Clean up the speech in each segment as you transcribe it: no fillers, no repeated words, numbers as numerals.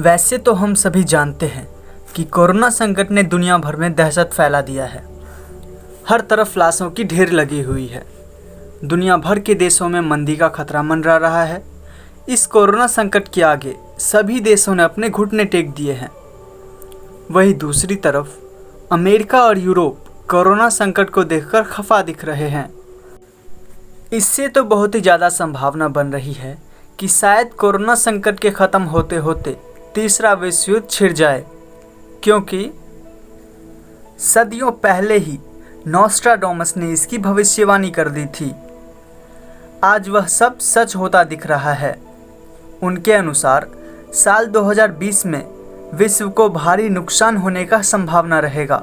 वैसे तो हम सभी जानते हैं कि कोरोना संकट ने दुनिया भर में दहशत फैला दिया है। हर तरफ लाशों की ढेर लगी हुई है। दुनिया भर के देशों में मंदी का खतरा मंडरा रहा है। इस कोरोना संकट के आगे सभी देशों ने अपने घुटने टेक दिए हैं। वहीं दूसरी तरफ अमेरिका और यूरोप कोरोना संकट को देखकर खफा दिख रहे हैं। इससे तो बहुत ही ज़्यादा संभावना बन रही है कि शायद कोरोना संकट के ख़त्म होते होते तीसरा विश्व युद्ध छिड़ जाए, क्योंकि सदियों पहले ही नोस्ट्राडामस ने इसकी भविष्यवाणी कर दी थी। आज वह सब सच होता दिख रहा है। उनके अनुसार साल 2020 में विश्व को भारी नुकसान होने का संभावना रहेगा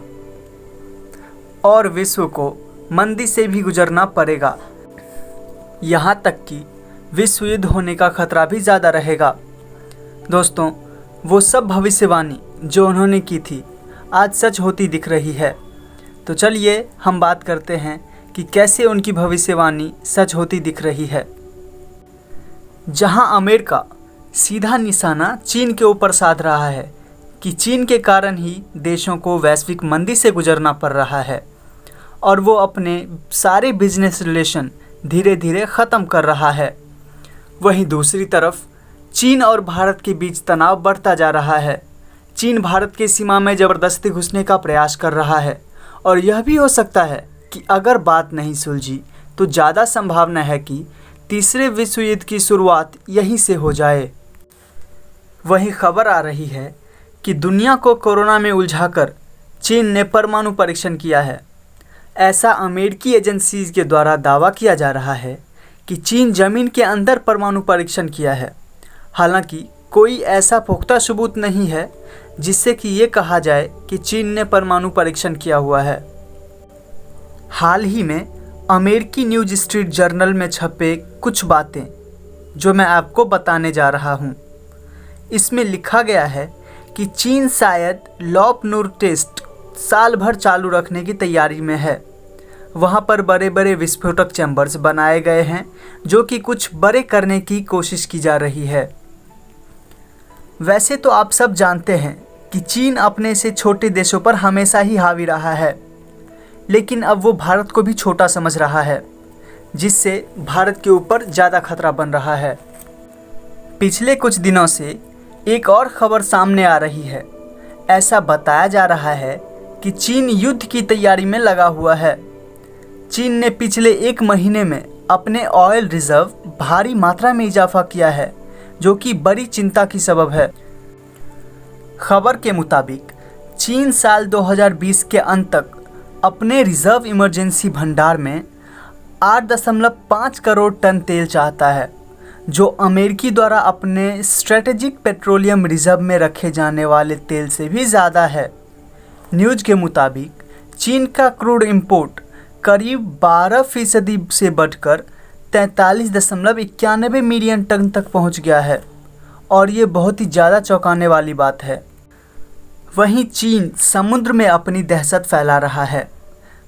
और विश्व को मंदी से भी गुजरना पड़ेगा। यहाँ तक कि विश्व युद्ध होने का खतरा भी ज़्यादा रहेगा। दोस्तों, वो सब भविष्यवाणी जो उन्होंने की थी आज सच होती दिख रही है। तो चलिए हम बात करते हैं कि कैसे उनकी भविष्यवाणी सच होती दिख रही है। जहां अमेरिका सीधा निशाना चीन के ऊपर साध रहा है कि चीन के कारण ही देशों को वैश्विक मंदी से गुजरना पड़ रहा है और वो अपने सारे बिजनेस रिलेशन धीरे धीरे ख़त्म कर रहा है, वहीं दूसरी तरफ चीन और भारत के बीच तनाव बढ़ता जा रहा है। चीन भारत की सीमा में ज़बरदस्ती घुसने का प्रयास कर रहा है और यह भी हो सकता है कि अगर बात नहीं सुलझी तो ज़्यादा संभावना है कि तीसरे विश्व युद्ध की शुरुआत यहीं से हो जाए। वहीं खबर आ रही है कि दुनिया को कोरोना में उलझाकर चीन ने परमाणु परीक्षण किया है। ऐसा अमेरिकी एजेंसीज के द्वारा दावा किया जा रहा है कि चीन ज़मीन के अंदर परमाणु परीक्षण किया है। हालांकि कोई ऐसा पुख्ता सबूत नहीं है जिससे कि ये कहा जाए कि चीन ने परमाणु परीक्षण किया हुआ है। हाल ही में अमेरिकी न्यूज़ स्ट्रीट जर्नल में छपे कुछ बातें जो मैं आपको बताने जा रहा हूँ। इसमें लिखा गया है कि चीन शायद लॉप नूर टेस्ट साल भर चालू रखने की तैयारी में है। वहाँ पर बड़े बड़े विस्फोटक चैम्बर्स बनाए गए हैं जो कि कुछ बड़े करने की कोशिश की जा रही है। वैसे तो आप सब जानते हैं कि चीन अपने से छोटे देशों पर हमेशा ही हावी रहा है, लेकिन अब वो भारत को भी छोटा समझ रहा है, जिससे भारत के ऊपर ज़्यादा खतरा बन रहा है। पिछले कुछ दिनों से एक और खबर सामने आ रही है। ऐसा बताया जा रहा है कि चीन युद्ध की तैयारी में लगा हुआ है। चीन ने पिछले एक महीने में अपने ऑयल रिजर्व भारी मात्रा में इजाफा किया है, जो कि बड़ी चिंता की सबब है। खबर के मुताबिक चीन साल 2020 के अंत तक अपने रिजर्व इमरजेंसी भंडार में 8.5 करोड़ टन तेल चाहता है, जो अमेरिकी द्वारा अपने स्ट्रेटेजिक पेट्रोलियम रिजर्व में रखे जाने वाले तेल से भी ज़्यादा है। न्यूज़ के मुताबिक चीन का क्रूड इंपोर्ट करीब 12% से बढ़कर 43.91 मिलियन टन तक पहुंच गया है और ये बहुत ही ज़्यादा चौंकाने वाली बात है। वहीं चीन समुद्र में अपनी दहशत फैला रहा है।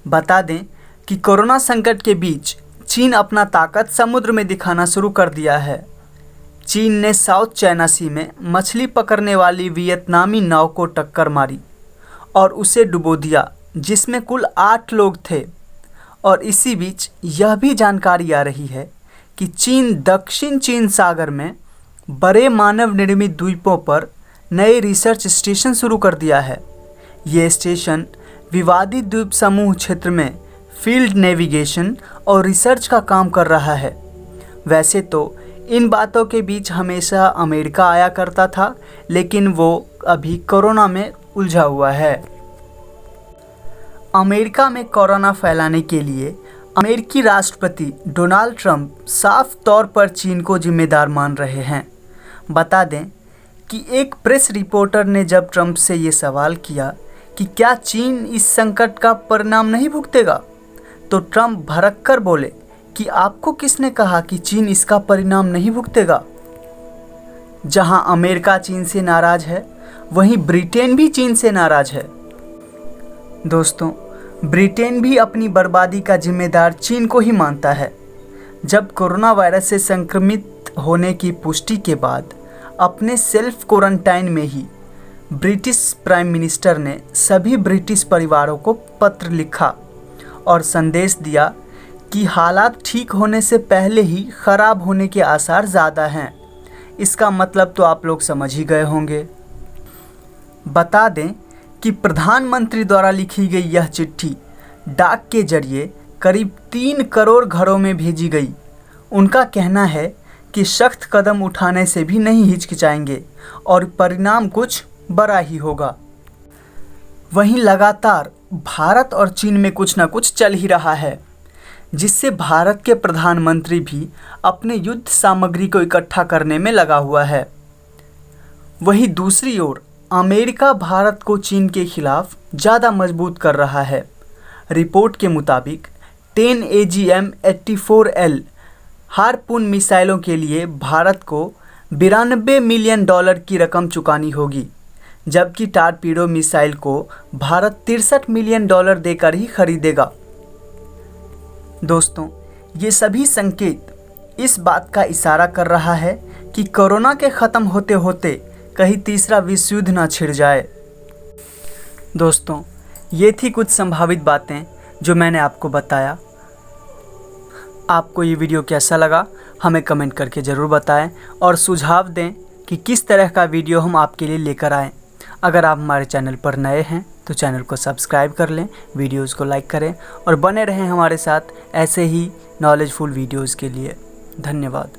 बता दें कि कोरोना संकट के बीच चीन अपना ताकत समुद्र में दिखाना शुरू कर दिया है। चीन ने साउथ चाइना सी में मछली पकड़ने वाली वियतनामी नाव को टक्कर मारी और उसे डुबो दिया, जिसमें कुल 8 लोग थे। और इसी बीच यह भी जानकारी आ रही है कि चीन दक्षिण चीन सागर में बड़े मानव निर्मित द्वीपों पर नए रिसर्च स्टेशन शुरू कर दिया है। ये स्टेशन विवादित द्वीप समूह क्षेत्र में फील्ड नेविगेशन और रिसर्च का काम कर रहा है। वैसे तो इन बातों के बीच हमेशा अमेरिका आया करता था, लेकिन वो अभी कोरोना में उलझा हुआ है। अमेरिका में कोरोना फैलाने के लिए अमेरिकी राष्ट्रपति डोनाल्ड ट्रंप साफ तौर पर चीन को जिम्मेदार मान रहे हैं। बता दें कि एक प्रेस रिपोर्टर ने जब ट्रंप से ये सवाल किया कि क्या चीन इस संकट का परिणाम नहीं भुगतेगा, तो ट्रंप भड़क कर बोले कि आपको किसने कहा कि चीन इसका परिणाम नहीं भुगतेगा। जहां अमेरिका चीन से नाराज़ है, वहीं ब्रिटेन भी चीन से नाराज़ है। दोस्तों, ब्रिटेन भी अपनी बर्बादी का जिम्मेदार चीन को ही मानता है। जब कोरोना वायरस से संक्रमित होने की पुष्टि के बाद अपने सेल्फ क्वारंटाइन में ही ब्रिटिश प्राइम मिनिस्टर ने सभी ब्रिटिश परिवारों को पत्र लिखा और संदेश दिया कि हालात ठीक होने से पहले ही ख़राब होने के आसार ज़्यादा हैं। इसका मतलब तो आप लोग समझ ही गए होंगे। बता दें कि प्रधानमंत्री द्वारा लिखी गई यह चिट्ठी डाक के जरिए करीब 3 करोड़ घरों में भेजी गई। उनका कहना है कि सख्त कदम उठाने से भी नहीं हिचकिचाएंगे और परिणाम कुछ बड़ा ही होगा। वहीं लगातार भारत और चीन में कुछ न कुछ चल ही रहा है, जिससे भारत के प्रधानमंत्री भी अपने युद्ध सामग्री को इकट्ठा करने में लगा हुआ है। वहीं दूसरी ओर अमेरिका भारत को चीन के खिलाफ ज़्यादा मजबूत कर रहा है। रिपोर्ट के मुताबिक 10 AGM-84L हार्पून मिसाइलों के लिए भारत को $92 मिलियन की रकम चुकानी होगी, जबकि टारपीडो मिसाइल को भारत $63 मिलियन देकर ही खरीदेगा। दोस्तों, ये सभी संकेत इस बात का इशारा कर रहा है कि कोरोना के ख़त्म होते होते कहीं तीसरा विश्व युद्ध ना छिड़ जाए। दोस्तों, ये थी कुछ संभावित बातें जो मैंने आपको बताया। आपको ये वीडियो कैसा लगा हमें कमेंट करके ज़रूर बताएं और सुझाव दें कि किस तरह का वीडियो हम आपके लिए लेकर आएँ। अगर आप हमारे चैनल पर नए हैं तो चैनल को सब्सक्राइब कर लें, वीडियोस को लाइक करें और बने रहें हमारे साथ ऐसे ही नॉलेजफुल वीडियोस के लिए। धन्यवाद।